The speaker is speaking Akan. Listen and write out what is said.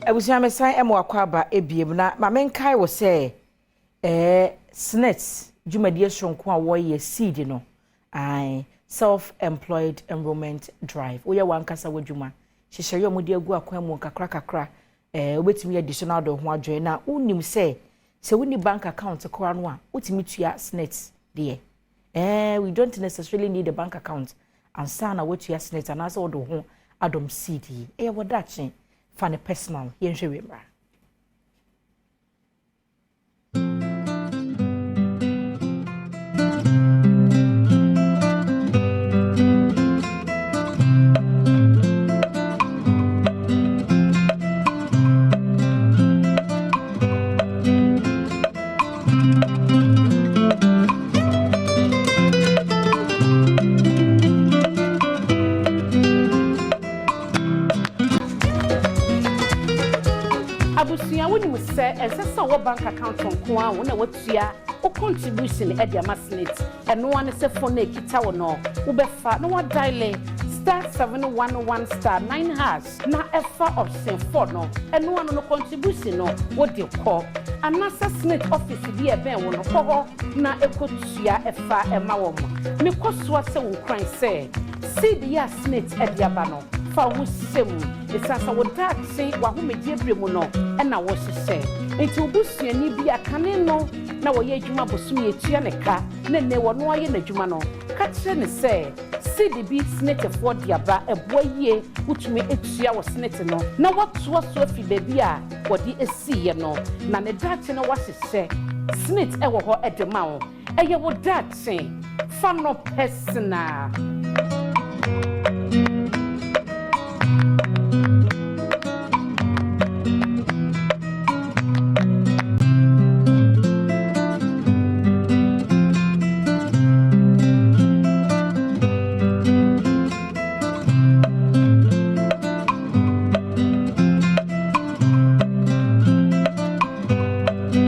Ebusia mesan emo akwaba ebiem na ma menkai wo se SNET dwumadie sonko a wo ye seed no self-employed enrollment drive wo ye wankasa wadwuma hyehyere yo mudi agu akwan mu kakra obetimi additional do ho adwen na unim se woni bank account kora no a utimi tua SNET de we don't necessarily need a bank account and sana what tua SNET and also do ho Adom CD wodache for the personal yenhwe mra Abusia woni mu se ensesa wo bank account onko a wo na watua o contribution e dia masnet eno ane se phone ekita wo no wo befa no wa dial *711*9# na efa option 4 no eno ane no contribution no wo de call anasa SNET office bi e ben wo no ko na ekotua efa ema wo mo me kosoa se wo kran se seed ya SNET e dia ba no fa wo semu esasa wo daxe wa ho medie bremu no e na wo hyehyɛ enti obusuani bi akane no na wo ye adwuma bosum ye tua ne ka na ne wo no aye na adwuma no ka kire ne se seed bi SNET fo diaba eboa yie utumi etua wo SNET no na wotoa so afi baby a wodi esiye no na ne daxe no wahyehyɛ SNET e wo ho edema wo eye wo daxe fa no personal